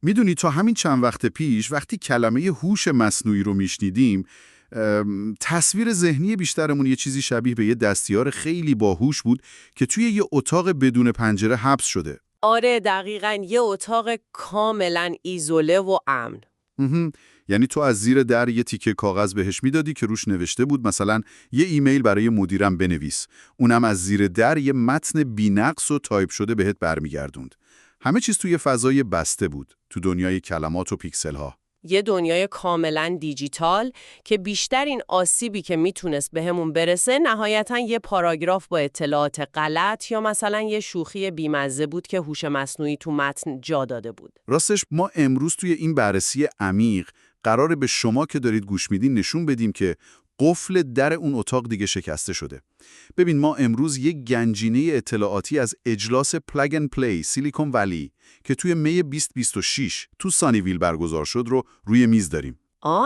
میدونی تا همین چند وقت پیش وقتی کلمه هوش مصنوعی رو میشنیدیم، تصویر ذهنی بیشترمون یه چیزی شبیه به یه دستیار خیلی باهوش بود که توی یه اتاق بدون پنجره حبس شده. آره دقیقاً، یه اتاق کاملاً ایزوله و امن. یعنی تو از زیر در یه تیکه کاغذ بهش میدادی که روش نوشته بود مثلا یه ایمیل برای مدیرم بنویس. اونم از زیر در یه متن بی‌نقص و تایپ شده بهت برمیگردوند. همه چیز توی فضای بسته بود، تو دنیای کلمات و پیکسل ها. یه دنیای کاملاً دیجیتال که بیشتر این آسیبی که میتونست بهمون برسه نهایتاً یه پاراگراف با اطلاعات غلط یا مثلا یه شوخی بیمزه بود که هوش مصنوعی تو متن جا داده بود. راستش ما امروز توی این بررسی عمیق قراره به شما که دارید گوش میدین نشون بدیم که قفل در اون اتاق دیگه شکسته شده. ببین ما امروز یک گنجینه اطلاعاتی از اجلاس پلاگ اند پلی سیلیکون ولی که توی می 2026 تو سانیویل برگزار شد رو روی میز داریم.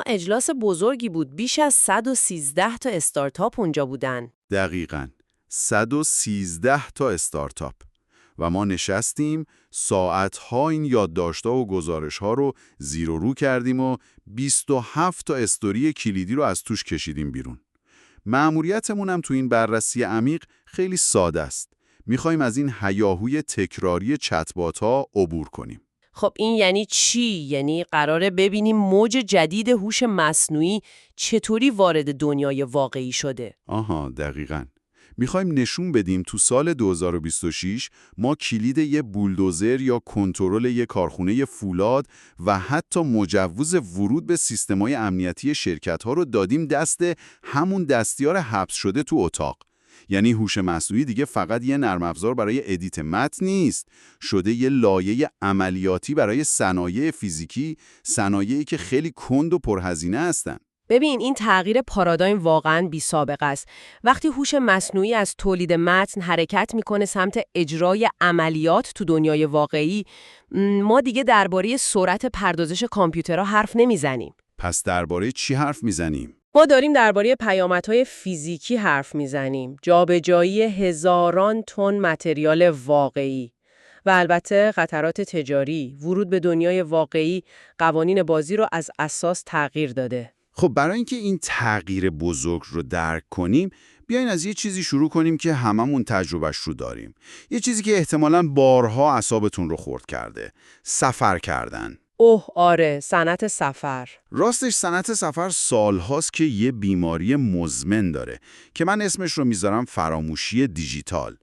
اجلاس بزرگی بود، بیش از 113 تا استارتاپ اونجا بودن. دقیقاً 113 تا استارتاپ. و ما نشستیم ساعتها این یادداشت‌ها و گزارش‌ها رو زیر و رو کردیم و 27 تا استوری کلیدی رو از توش کشیدیم بیرون. مأموریتمون هم تو این بررسی عمیق خیلی ساده است. می‌خوایم از این هیاهوی تکراری چت‌بات‌ها عبور کنیم. خب این یعنی چی؟ یعنی قراره ببینیم موج جدید هوش مصنوعی چطوری وارد دنیای واقعی شده؟ آها دقیقاً. میخوایم نشون بدیم تو سال 2026 ما کلید یه بولدوزر یا کنترل یه کارخونه فولاد و حتی مجوز ورود به سیستم‌های امنیتی شرکت‌ها رو دادیم دست همون دستیار حبس شده تو اتاق. یعنی هوش مصنوعی دیگه فقط یه نرم افزار برای ادیت متن نیست، شده یه لایه عملیاتی برای صنایع فیزیکی، صنایعی که خیلی کند و پرهزینه هستن. ببین این تغییر پارادایم واقعاً بی سابقه است. وقتی هوش مصنوعی از تولید متن حرکت میکنه سمت اجرای عملیات تو دنیای واقعی، ما دیگه درباره سرعت پردازش کامپیوترها حرف نمیزنیم. پس درباره چی حرف میزنیم؟ ما داریم درباره پیامدهای فیزیکی حرف میزنیم، جابجایی هزاران تن متریال واقعی و البته خطرات تجاری. ورود به دنیای واقعی قوانین بازی رو از اساس تغییر داده. خب برای اینکه این تغییر بزرگ رو درک کنیم، بیاین از یه چیزی شروع کنیم که هممون تجربهش رو داریم. یه چیزی که احتمالاً بارها اعصابتون رو خورد کرده. سفر کردن. اوه آره، صنعت سفر. راستش صنعت سفر سالهاست که یه بیماری مزمن داره که من اسمش رو میذارم فراموشی دیجیتال.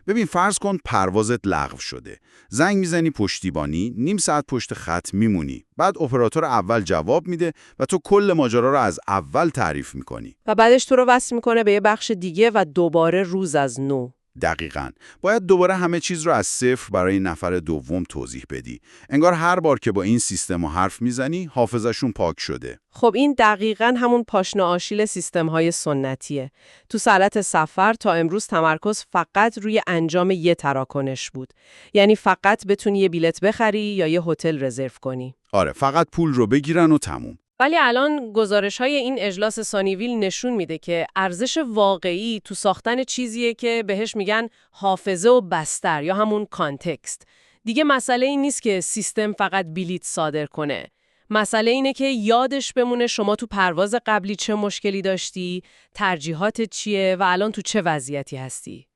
ببین فرض کن پروازت لغو شده. زنگ میزنی پشتیبانی، نیم ساعت پشت خط میمونی. بعد اپراتور اول جواب میده و تو کل ماجرا رو از اول تعریف میکنی. و بعدش تو رو وصل میکنه به یه بخش دیگه و دوباره روز از نو. دقیقاً. باید دوباره همه چیز رو از صفر برای نفر دوم توضیح بدی. انگار هر بار که با این سیستم حرف میزنی، حافظشون پاک شده. خب این دقیقاً همون پاشنه آشیل سیستم‌های سنتیه. تو صنعت سفر تا امروز تمرکز فقط روی انجام یه تراکنش بود. یعنی فقط بتونی یه بلیت بخری یا یه هتل رزرو کنی. آره، فقط پول رو بگیرن و تموم. ولی الان گزارش‌های این اجلاس سانیویل نشون میده که ارزش واقعی تو ساختن چیزیه که بهش میگن حافظه و بستر یا همون کانتکست. دیگه مسئله این نیست که سیستم فقط بلیت صادر کنه. مسئله اینه که یادش بمونه شما تو پرواز قبلی چه مشکلی داشتی، ترجیحاتت چیه و الان تو چه وضعیتی هستی.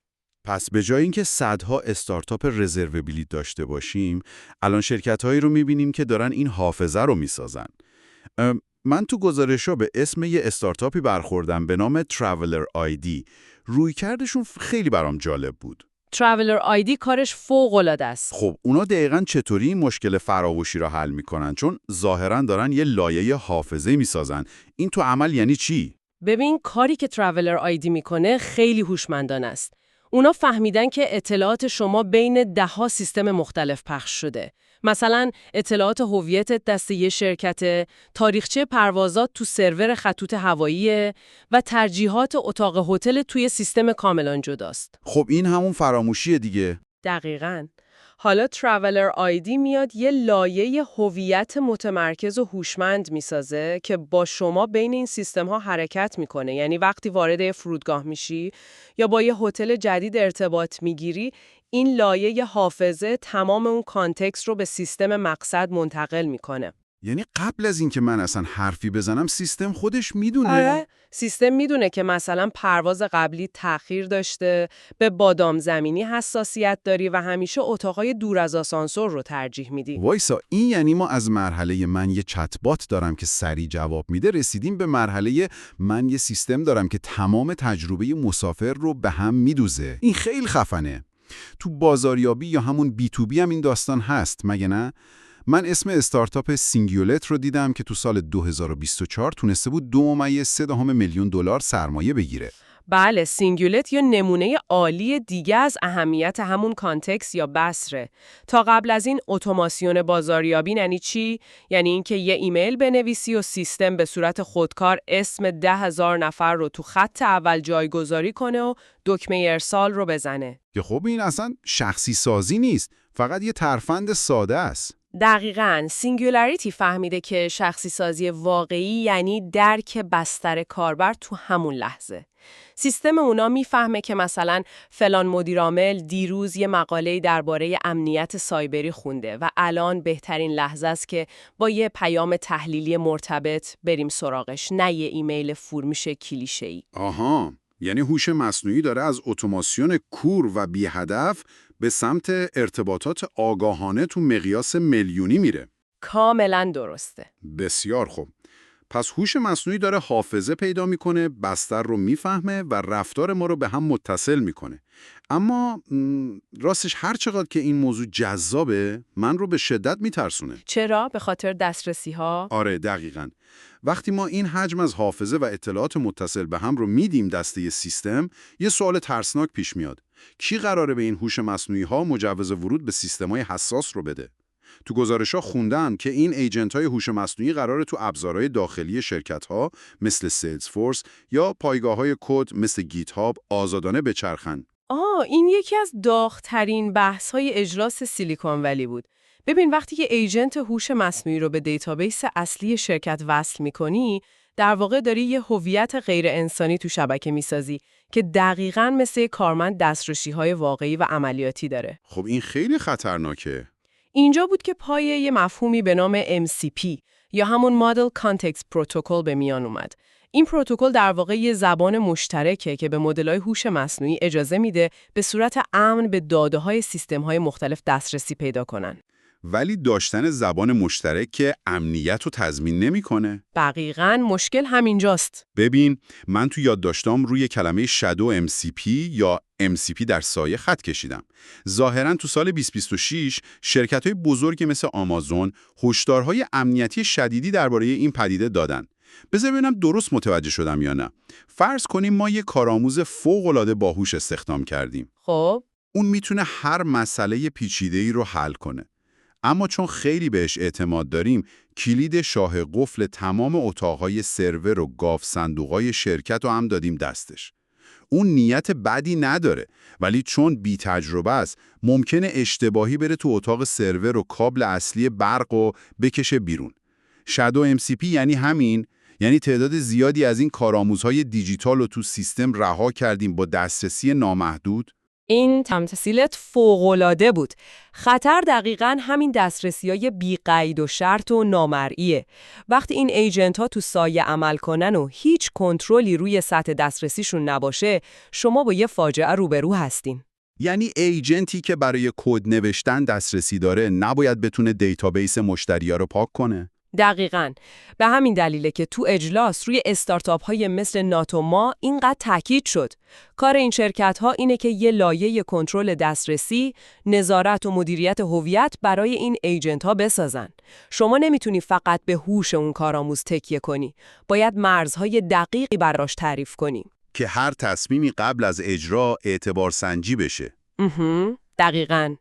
پس به جای اینکه صدها استارتاپ رزرو بلیت داشته باشیم، الان شرکت‌هایی رو می‌بینیم که دارن این حافظه رو می‌سازن. من تو گزارش‌ها به اسم یه استارتاپی برخوردم به نام ترافلر آیدی. رویکردشون خیلی برام جالب بود. ترافلر آیدی کارش فوق‌العاده است. خب اونا دقیقاً چطوری این مشکل فراهوشی را حل میکنن؟ چون ظاهراً دارن یه لایه حافظه میسازن. این تو عمل یعنی چی؟ ببین کاری که ترافلر آیدی میکنه خیلی هوشمندانه است. اونا فهمیدن که اطلاعات شما بین ده‌ها سیستم مختلف پخش شده. مثلا اطلاعات هویتت دست یه شرکت، تاریخچه پروازات تو سرور خطوط هوایی و ترجیحات اتاق هتل توی سیستم کاملا جداست. خب این همون فراموشیه دیگه. دقیقاً. حالا ترافلر آیدی میاد یه لایه هویت متمرکز و هوشمند میسازه که با شما بین این سیستم ها حرکت میکنه. یعنی وقتی وارد فرودگاه میشی یا با یه هتل جدید ارتباط میگیری، این لایه حافظه تمام اون کانتکست رو به سیستم مقصد منتقل میکنه. یعنی قبل از اینکه من اصلا حرفی بزنم سیستم خودش میدونه؟ آره، سیستم میدونه که مثلا پرواز قبلی تأخیر داشته، به بادام زمینی حساسیت داری و همیشه اتاقای دور از آسانسور رو ترجیح میدی. وایسا، این یعنی ما از مرحله من یه چت بات دارم که سریع جواب میده رسیدیم به مرحله من یه سیستم دارم که تمام تجربه مسافر رو به هم میدوزه. این خیلی خفنه. تو بازاریابی یا همون بی تو بی هم این داستان هست، مگه نه؟ من اسم استارتاپ سینگیولت رو دیدم که تو سال 2024 تونسته بود 2.3 میلیون دلار سرمایه بگیره. بله، سینگیولت یه نمونه عالی دیگه از اهمیت همون کانتکست یا بصره. تا قبل از این اتوماسیون بازاریابی یعنی چی؟ یعنی اینکه یه ایمیل بنویسی و سیستم به صورت خودکار اسم 10,000 نفر رو تو خط اول جایگذاری کنه و دکمه ارسال رو بزنه. که خب این اصلا شخصی سازی نیست، فقط یه ترفند ساده است. دقیقاً، سینگولاریتی فهمیده که شخصی سازی واقعی یعنی درک بستر کاربر تو همون لحظه. سیستم اونا میفهمه که مثلا فلان مدیرعامل دیروز یه مقاله‌ای درباره امنیت سایبری خونده و الان بهترین لحظه است که با یه پیام تحلیلی مرتبط بریم سراغش، نه یه ایمیل فرمش کلیشه‌ای. آها، یعنی هوش مصنوعی داره از اتوماسیون کور و بی هدف به سمت ارتباطات آگاهانه تو مقیاس میلیونی میره. کاملاً درسته. بسیار خوب. پس هوش مصنوعی داره حافظه پیدا میکنه، بستر رو میفهمه و رفتار ما رو به هم متصل میکنه. اما راستش هر چقدر که این موضوع جذابه، من رو به شدت میترسونه. چرا؟ به خاطر دسترسی‌ها؟ آره دقیقاً. وقتی ما این حجم از حافظه و اطلاعات متصل به هم رو میدیم دسته سیستم، یه سوال ترسناک پیش میاد. کی قراره به این هوش مصنوعی ها مجوز ورود به سیستم‌های حساس رو بده؟ تو گزارش‌ها خوندم که این ایجنت‌های هوش مصنوعی قراره تو ابزارهای داخلی شرکت‌ها مثل سیلزفورس یا پایگاه‌های کد مثل گیت هاب آزادانه بچرخن. این یکی از داغ‌ترین بحث‌های اجلاس سیلیکون ولی بود. ببین، وقتی که ایجنت هوش مصنوعی رو به دیتابیس اصلی شرکت وصل می‌کنی، در واقع داری یه هویت غیر انسانی تو شبکه می‌سازی که دقیقاً مثل کارمند دسترسی‌های واقعی و عملیاتی داره. خب این خیلی خطرناکه. اینجا بود که پای یه مفهومی به نام MCP یا همون Model Context Protocol به میان اومد. این پروتکل در واقع یه زبان مشترکه که به مدل‌های هوش مصنوعی اجازه میده به صورت امن به داده‌های سیستم‌های مختلف دسترسی پیدا کنن. ولی داشتن زبان مشترک که امنیت رو تضمین نمی‌کنه. دقیقاً مشکل همینجاست. ببین، من تو یادداشتام روی کلمه شادو MCP یا MCP در سایه خط کشیدم. ظاهراً تو سال 2026 شرکت‌های بزرگی مثل آمازون هشدارهای امنیتی شدیدی درباره این پدیده دادن. بذار ببینم درست متوجه شدم یا نه. فرض کنیم ما یه کارآموز فوق‌العاده باهوش استخدام کردیم. خب، اون میتونه هر مسئله پیچیده‌ای رو حل کنه. اما چون خیلی بهش اعتماد داریم، کلید شاه قفل تمام اتاقهای سرور و گاف صندوقهای شرکت رو هم دادیم دستش. اون نیت بدی نداره، ولی چون بی تجربه است، ممکنه اشتباهی بره تو اتاق سرور و کابل اصلی برق رو بکشه بیرون. شادو MCP یعنی همین، یعنی تعداد زیادی از این کارآموزهای دیجیتال رو تو سیستم رها کردیم با دسترسی نامحدود. این تمثیلت فوق‌العاده بود. خطر دقیقاً همین دسترسی‌های بی قید و شرط و نامرئیه. وقتی این ایجنت‌ها تو سایه عمل کنن و هیچ کنترلی روی سطح دسترسیشون نباشه، شما با یه فاجعه روبرو هستین. یعنی ایجنتی که برای کد نوشتن دسترسی داره نباید بتونه دیتابیس مشتری‌ها رو پاک کنه. دقیقاً. به همین دلیله که تو اجلاس روی استارتاپ‌های مثل ناتوما اینقدر تاکید شد. کار این شرکت‌ها اینه که یه لایه کنترل دسترسی، نظارت و مدیریت هویت برای این ایجنت‌ها بسازن. شما نمیتونی فقط به هوش اون کارآموز تکیه کنی. باید مرزهای دقیقی براش تعریف کنی. که هر تصمیمی قبل از اجرا اعتبار سنجی بشه. دقیقاً.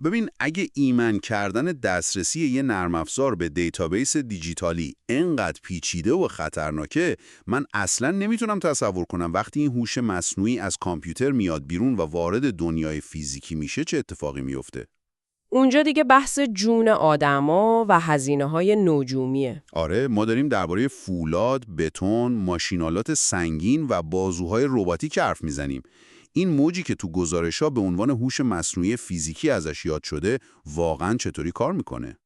ببین، اگه ایمن کردن دسترسی یه نرم افزار به دیتابیس دیجیتالی اینقدر پیچیده و خطرناکه، من اصلاً نمیتونم تصور کنم وقتی این هوش مصنوعی از کامپیوتر میاد بیرون و وارد دنیای فیزیکی میشه چه اتفاقی میفته. اونجا دیگه بحث جون آدما و هزینه‌های نجومیه. آره، ما داریم درباره فولاد، بتون، ماشینالات سنگین و بازوهای رباتیک حرف میزنیم. این موجی که تو گزارش‌ها به عنوان هوش مصنوعی فیزیکی ازش یاد شده، واقعاً چطوری کار میکنه؟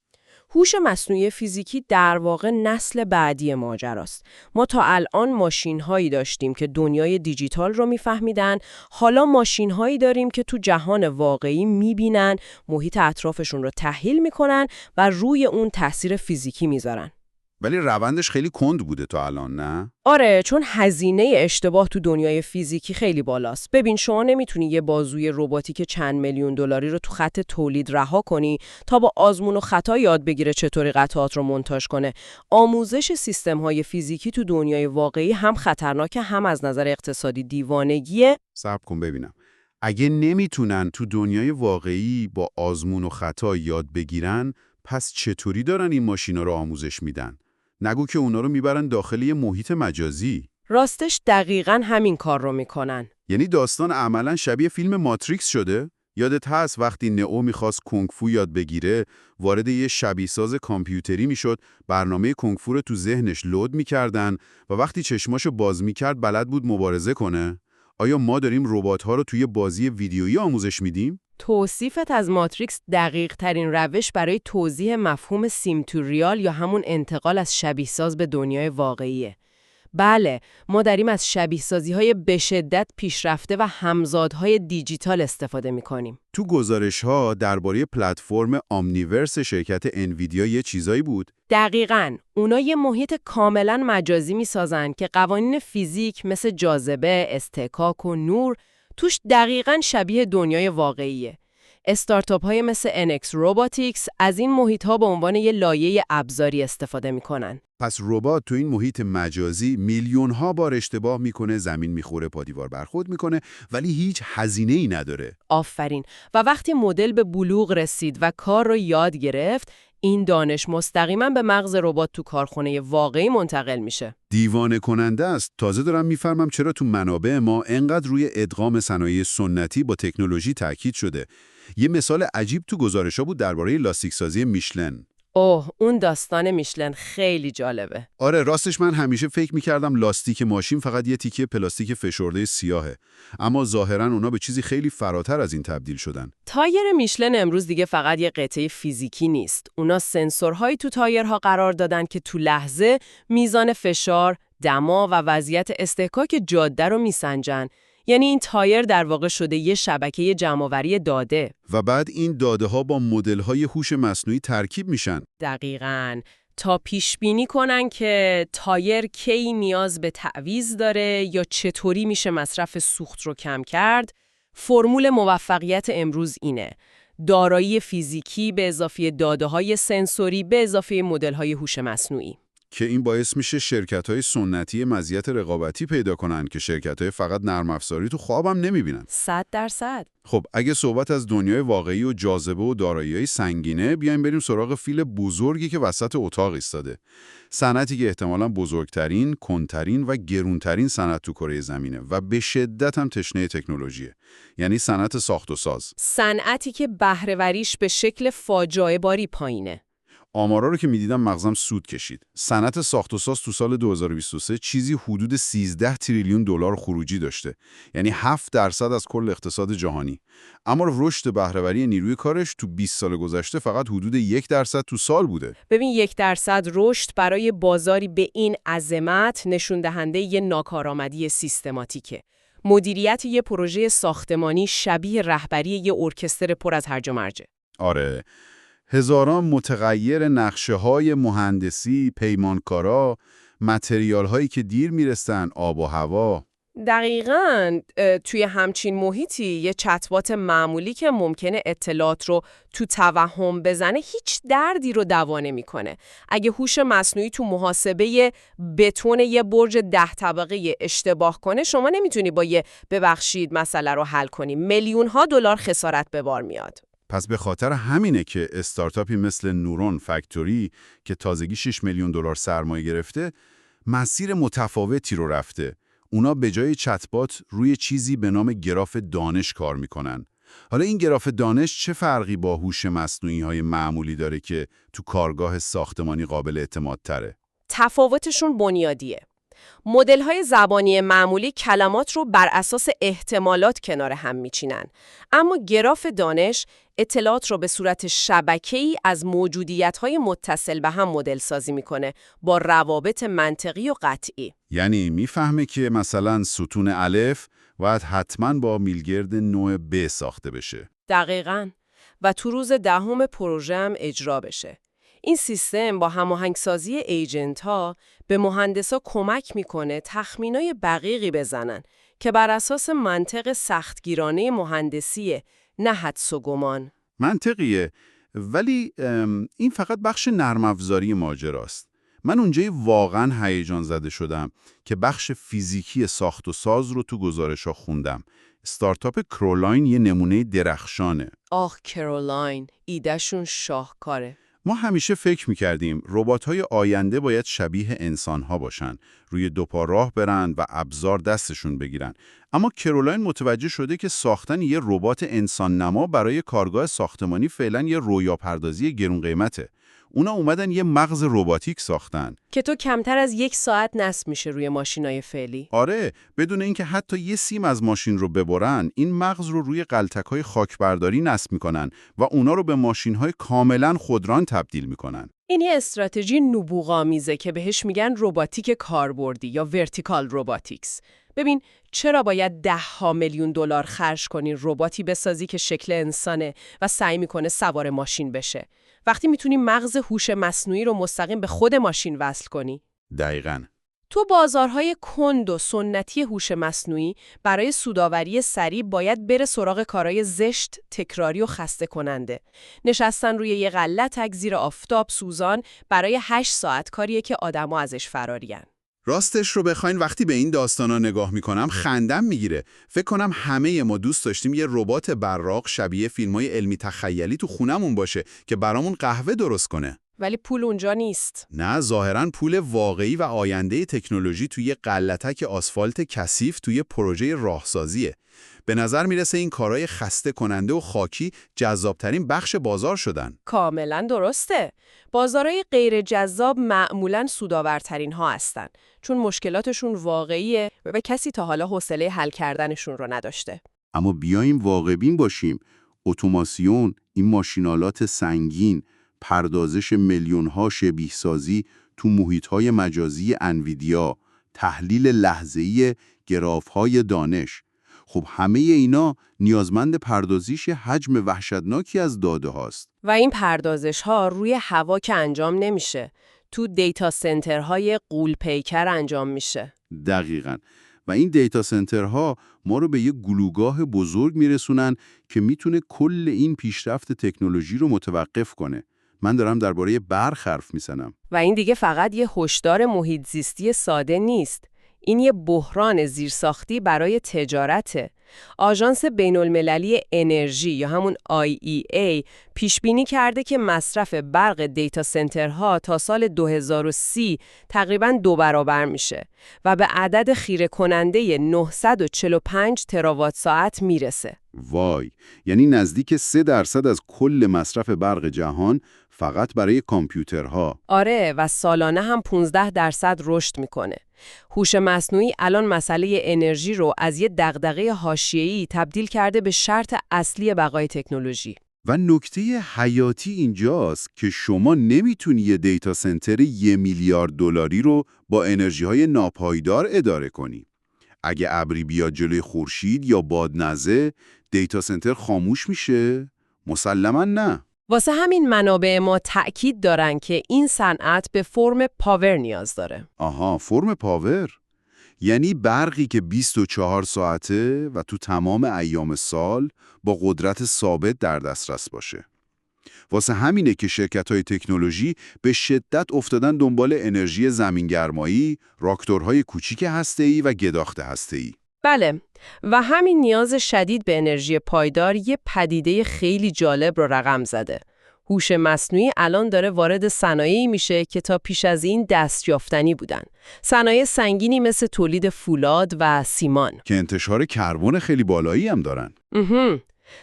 هوش مصنوعی فیزیکی در واقع نسل بعدی ماجراست. ما تا الان ماشین‌هایی داشتیم که دنیای دیجیتال رو می‌فهمیدن، حالا ماشین‌هایی داریم که تو جهان واقعی می‌بینن، محیط اطرافشون رو تحلیل می‌کنن و روی اون تاثیر فیزیکی می‌ذارن. ولی روندش خیلی کند بوده تا الان، نه؟ آره، چون هزینه اشتباه تو دنیای فیزیکی خیلی بالاست. ببین، شما نمیتونی یه بازوی رباتیک چند میلیون دلاری رو تو خط تولید رها کنی تا با آزمون و خطا یاد بگیره چطوری قطعات رو مونتاژ کنه. آموزش سیستم‌های فیزیکی تو دنیای واقعی هم خطرناکه، هم از نظر اقتصادی دیوانگیه. صبر کن ببینم. اگه نمیتونن تو دنیای واقعی با آزمون و خطا یاد بگیرن، پس چطوری دارن این ماشینا رو آموزش میدن؟ نگو که اونا رو میبرن داخل یه محیط مجازی. راستش دقیقاً همین کار رو میکنن. یعنی داستان عملاً شبیه فیلم ماتریکس شده؟ یادت هست وقتی نئو میخواست کنگفو یاد بگیره، وارد یه شبیه‌ساز کامپیوتری میشد، برنامه کنگفو رو تو ذهنش لود میکردن و وقتی چشماشو باز میکرد بلد بود مبارزه کنه؟ آیا ما داریم ربات‌ها رو توی بازی ویدیویی آموزش میدیم؟ توصیفت از ماتریکس دقیق ترین روش برای توضیح مفهوم سیم تو ریال یا همون انتقال از شبیه‌ساز به دنیای واقعیه. بله، ما داریم از شبیه‌سازی‌های به شدت پیشرفته و همزادهای دیجیتال استفاده می‌کنیم. تو گزارش‌ها درباره پلتفرم آمنیورس شرکت انویدیا یه چیزایی بود؟ دقیقاً، اونا یه محیط کاملاً مجازی می‌سازن که قوانین فیزیک مثل جاذبه، اصطکاک و نور توش دقیقاً شبیه دنیای واقعیه. استارتاپ‌های مثل NX Robotics از این محیط‌ها به عنوان یه لایه ابزاری استفاده می‌کنن. پس ربات تو این محیط مجازی میلیون‌ها بار اشتباه میکنه، زمین میخوره، پا برخورد میکنه، ولی هیچ هزینه‌ای نداره. آفرین. و وقتی مدل به بلوغ رسید و کار رو یاد گرفت، این دانش مستقیما به مغز ربات تو کارخونه واقعی منتقل میشه. دیوانه کننده است. تازه دارم میفهمم چرا تو منابع ما انقدر روی ادغام صنایع سنتی با تکنولوژی تاکید شده. یه مثال عجیب تو گزارش‌ها بود درباره لاستیک‌سازی میشلن. اوه، اون داستان میشلن خیلی جالبه. آره، راستش من همیشه فکر می‌کردم لاستیک ماشین فقط یه تیکه پلاستیک فشرده سیاهه، اما ظاهراً اونا به چیزی خیلی فراتر از این تبدیل شدن. تایر میشلن امروز دیگه فقط یه قطعه فیزیکی نیست. اونا سنسورهایی تو تایرها قرار دادن که تو لحظه میزان فشار، دما و وضعیت اصطکاک جاده رو میسنجن. یعنی این تایر در واقع شده یه شبکه جمع‌آوری داده. و بعد این داده‌ها با مدل‌های هوش مصنوعی ترکیب میشن. دقیقاً. تا پیش بینی کنن که تایر کی نیاز به تعویض داره یا چطوری میشه مصرف سوخت رو کم کرد. فرمول موفقیت امروز اینه: دارایی فیزیکی به اضافه داده‌های سنسوری به اضافه مدل‌های هوش مصنوعی. که این باعث میشه شرکت‌های سنتی مزیت رقابتی پیدا کنن که شرکت‌های فقط نرم افزاری تو خوابم نمی‌بینن. 100%. خب اگه صحبت از دنیای واقعی و جاذبه و دارایی‌های سنگینه، بیایم بریم سراغ فیل بزرگی که وسط اتاق ایستاده. صنعتی که احتمالاً بزرگترین، کنترین و گرونترین صنعت تو کره زمینه و به شدت هم تشنه تکنولوژیه. یعنی صنعت ساخت و ساز. صنعتی که بهره‌وریش به شکل فاجعه باری پایینه. آمارا رو که میدیدم مغزم سود کشید. صنعت ساخت و ساز تو سال 2023 چیزی حدود 13 تریلیون دلار خروجی داشته. یعنی 7% از کل اقتصاد جهانی. اما رشد بهره‌وری نیروی کارش تو 20 سال گذشته فقط حدود 1% تو سال بوده. ببین، 1% رشد برای بازاری به این عظمت نشون دهنده یه ناکارآمدی سیستماتیکه. مدیریت یه پروژه ساختمانی شبیه رهبری یه ارکستر پر از هرج و مرجه. آره. هزاران متغیر، نقشه‌های مهندسی، پیمانکارا، متریال‌هایی که دیر میرسن، آب و هوا. دقیقاً. توی همچین محیطی یه چتبات معمولی که ممکنه اطلاعات رو تو توهم بزنه هیچ دردی رو دوا نمی‌کنه. اگه هوش مصنوعی تو محاسبه بتون یه برج 10 طبقه اشتباه کنه، شما نمیتونی با یه ببخشید مسئله رو حل کنی. میلیون‌ها دلار خسارت به بار میاد. پس به خاطر همینه که استارتاپی مثل نورون فکتوری که تازگی 6 میلیون دلار سرمایه گرفته، مسیر متفاوتی رو رفته. اونا به جای چتبات روی چیزی به نام گراف دانش کار میکنن. حالا این گراف دانش چه فرقی با هوش مصنوعی‌های معمولی داره که تو کارگاه ساختمانی قابل اعتماد تره؟ تفاوتشون بنیادیه. مدل‌های زبانی معمولی کلمات رو بر اساس احتمالات کنار هم میچینن، اما گراف دانش اطلاعات رو به صورت شبکه‌ای از موجودیت‌های متصل به هم مدل سازی میکنه با روابط منطقی و قطعی. یعنی میفهمه که مثلا ستون الف باید حتما با میلگرد نوع ب ساخته بشه. دقیقاً. و تو روز 10 پروژه هم اجرا بشه. این سیستم با هماهنگسازی ایجنت‌ها به مهندسا کمک میکنه تخمینای دقیقی بزنن که بر اساس منطق سختگیرانه مهندسیه، نه حدس و گمان. منطقیه، ولی این فقط بخش نرم افزاری ماجراست. من اونجای واقعا هیجان زده شدم که بخش فیزیکی ساخت و ساز رو تو گزارش‌ها خوندم. استارتاپ کرولاین یه نمونه درخشانه. کرولاین، ایدهشون شاهکاره. ما همیشه فکر می‌کردیم ربات‌های آینده باید شبیه انسان‌ها باشن، روی دو پا راه برن و ابزار دستشون بگیرن. اما کرولاین متوجه شده که ساختن یه ربات انسان نما برای کارگاه ساختمانی فعلا یه رویاپردازی گرون قیمته. اونا اومدن یه مغز رباتیک ساختن که تو کمتر از 1 ساعت نصب میشه روی ماشینای فعلی. آره، بدون اینکه حتی یه سیم از ماشین رو ببرن، این مغز رو روی غلطک‌های خاکبرداری نصب میکنن و اونا رو به ماشین‌های کاملا خودران تبدیل میکنن. این یه استراتژی نبوغامیزه که بهش میگن رباتیک کاربردی یا ورتیکال روباتیکس. ببین، چرا باید 10 میلیون دلار خرج کنی رباتی بسازی که شکل انسانه و سعی میکنه سوار ماشین بشه، وقتی میتونی مغز هوش مصنوعی رو مستقیم به خود ماشین وصل کنی؟ دقیقاً. تو بازارهای کند و سنتی هوش مصنوعی برای سودآوری سریع باید بره سراغ کارهای زشت، تکراری و خسته کننده. نشستن روی یه غله تک زیر آفتاب سوزان برای 8 ساعت، کاریه که آدما ازش فرارین. راستش رو بخواین وقتی به این داستانا نگاه میکنم خندم میگیره. فکر کنم همه ما دوست داشتیم یه ربات براق شبیه فیلمای علمی تخیلی تو خونمون باشه که برامون قهوه درست کنه. ولی پول اونجا نیست. نه، ظاهراً پول واقعی و آینده تکنولوژی توی غلطک آسفالت کثیف توی پروژه راهسازیه. به نظر میرسه این کارهای خسته کننده و خاکی جذابترین بخش بازار شدن. کاملا درسته. بازارهای غیر جذاب معمولاً سودآورترین ها هستن، چون مشکلاتشون واقعیه و کسی تا حالا حوصله حل کردنشون رو نداشته. اما بیایم واقع بین باشیم. اتوماسیون، این ماشینالات سنگین، پردازش میلیون‌ها شبیه سازی تو محیط‌های مجازی انویدیا، تحلیل لحظه‌ای گراف‌های دانش. خب همه اینا نیازمند پردازش حجم وحشتناکی از داده هاست. و این پردازش ها روی هوا که انجام نمیشه، تو دیتا سنترهای غول پیکر انجام میشه. دقیقاً. و این دیتا سنترها ما رو به یه گلوگاه بزرگ میرسونن که میتونه کل این پیشرفت تکنولوژی رو متوقف کنه. من دارم درباره برق حرف میزنم. و این دیگه فقط یه هشدار محیط زیستی ساده نیست. این یه بحران زیرساختی برای تجارته. آژانس بین‌المللی انرژی یا همون IEA پیشبینی کرده که مصرف برق دیتا سنترها تا سال 2030 تقریباً 2 برابر میشه و به عدد خیره کننده 945 تراوات ساعت میرسه. وای، یعنی نزدیک 3% از کل مصرف برق جهان فقط برای کامپیوترها. آره، و سالانه هم 15% رشد میکنه. هوش مصنوعی الان مسئله انرژی رو از یه دغدغه حاشیه‌ای تبدیل کرده به شرط اصلی بقای تکنولوژی. و نکته حیاتی اینجاست که شما نمیتونی یه دیتا سنتر 1 میلیارد دلاری رو با انرژی‌های ناپایدار اداره کنی. اگه ابری بیاد جلوی خورشید یا بادنزه، دیتا سنتر خاموش میشه؟ مسلماً نه. واسه همین منابع ما تأکید دارن که این صنعت به فرم پاور نیاز داره. آها، فرم پاور؟ یعنی برقی که 24 ساعته و تو تمام ایام سال با قدرت ثابت در دسترس باشه. واسه همینه که شرکت‌های تکنولوژی به شدت افتادن دنبال انرژی زمینگرمایی، راکتورهای کوچیک هسته‌ای و گداخت هسته‌ای. بله، و همین نیاز شدید به انرژی پایدار یه پدیده خیلی جالب رو رقم زده. هوش مصنوعی الان داره وارد صنایعی میشه که تا پیش از این دستیافتنی بودن. صنایع سنگینی مثل تولید فولاد و سیمان که انتشار کربن خیلی بالایی هم دارن.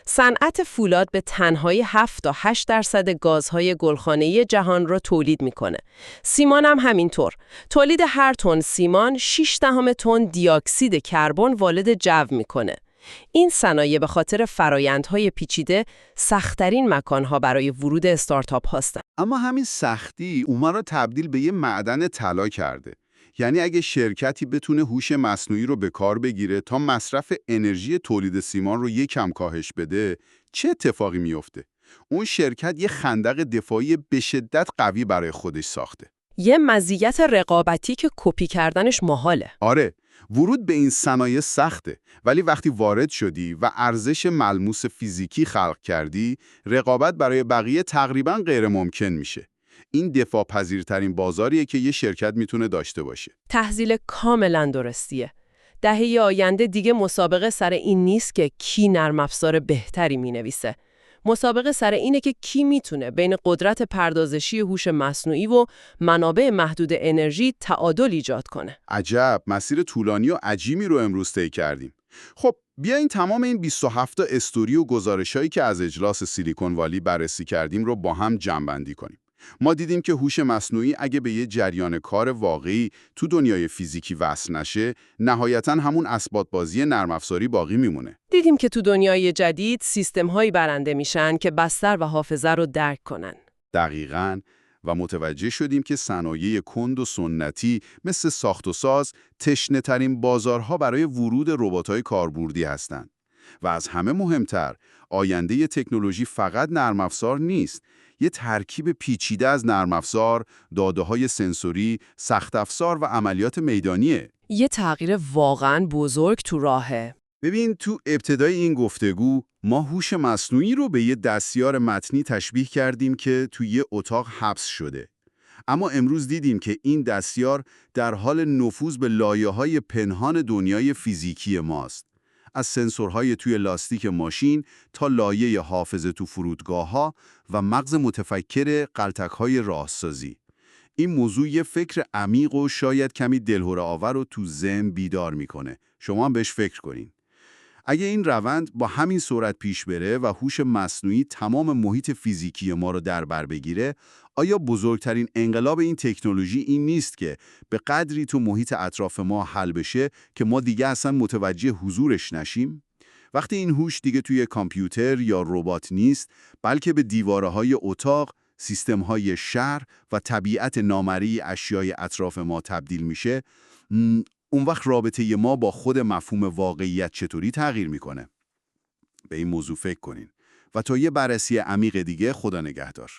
صنعت فولاد به تنهایی 7 تا 8% گازهای گلخانه‌ای جهان را تولید میکنه. سیمان هم همینطور. تولید هر تن سیمان 6 تن دیاکسید کربن وارد جو میکنه. این صنایع به خاطر فرایندهای پیچیده سخت‌ترین مکانها برای ورود استارتاپ هستند. اما همین سختی اونا رو تبدیل به یه معدن طلا کرده. یعنی اگه شرکتی بتونه هوش مصنوعی رو به کار بگیره تا مصرف انرژی تولید سیمان رو یکم کاهش بده، چه اتفاقی میفته؟ اون شرکت یه خندق دفاعی به شدت قوی برای خودش ساخته. یه مزیت رقابتی که کپی کردنش محاله. آره، ورود به این صنایع سخته، ولی وقتی وارد شدی و ارزش ملموس فیزیکی خلق کردی، رقابت برای بقیه تقریباً غیر ممکن میشه. این دفاع پذیرترین بازاریه که یه شرکت میتونه داشته باشه. تحلیل کاملا درستیه. دهه آینده دیگه مسابقه سر این نیست که کی نرم افزار بهتری مینویسه. مسابقه سر اینه که کی میتونه بین قدرت پردازشی هوش مصنوعی و منابع محدود انرژی تعادل ایجاد کنه. عجب، مسیر طولانی و عجیبی رو امروز طی کردیم. خب بیاین تمام این 27 تا استوری و گزارش‌هایی که از اجلاس سیلیکون والی بررسی کردیم رو با هم جمع‌بندی کنیم. ما دیدیم که هوش مصنوعی اگه به یه جریان کار واقعی تو دنیای فیزیکی وصل نشه، نهایتاً همون اسباب‌بازی نرم افزاری باقی میمونه. دیدیم که تو دنیای جدید سیستم‌هایی برنده میشن که بستر و حافظه رو درک کنن. دقیقاً. و متوجه شدیم که صنایع کند و سنتی مثل ساخت و ساز تشنه‌ترین بازارها برای ورود ربات‌های کاربردی هستند. و از همه مهمتر، آینده تکنولوژی فقط نرم افزار نیست، یه ترکیب پیچیده از نرم افزار، داده‌های سنسوری، سخت افزار و عملیات میدانیه. یه تغییر واقعاً بزرگ تو راهه. ببین، تو ابتدای این گفتگو ما هوش مصنوعی رو به یه دستیار متنی تشبیه کردیم که تو یه اتاق حبس شده. اما امروز دیدیم که این دستیار در حال نفوذ به لایه‌های پنهان دنیای فیزیکی ماست. از سنسورهای توی لاستیک ماشین تا لایه حافظه تو فرودگاه‌ها و مغز متفکر غلطک‌های راهسازی. این موضوع یه فکر عمیق و شاید کمی دلهره‌آور رو تو ذهن بیدار میکنه. شما هم بهش فکر کنین. اگه این روند با همین سرعت پیش بره و هوش مصنوعی تمام محیط فیزیکی ما رو در بر بگیره، آیا بزرگترین انقلاب این تکنولوژی این نیست که به قدری تو محیط اطراف ما حل بشه که ما دیگه اصلا متوجه حضورش نشیم؟ وقتی این هوش دیگه توی کامپیوتر یا ربات نیست، بلکه به دیواره‌های اتاق، سیستم‌های شهر و طبیعت نامرئی اشیای اطراف ما تبدیل میشه، اون وقت رابطه ما با خود مفهوم واقعیت چطوری تغییر میکنه؟ به این موضوع فکر کنین و تا یه بررسی عمیق دیگه، خدا نگهدار.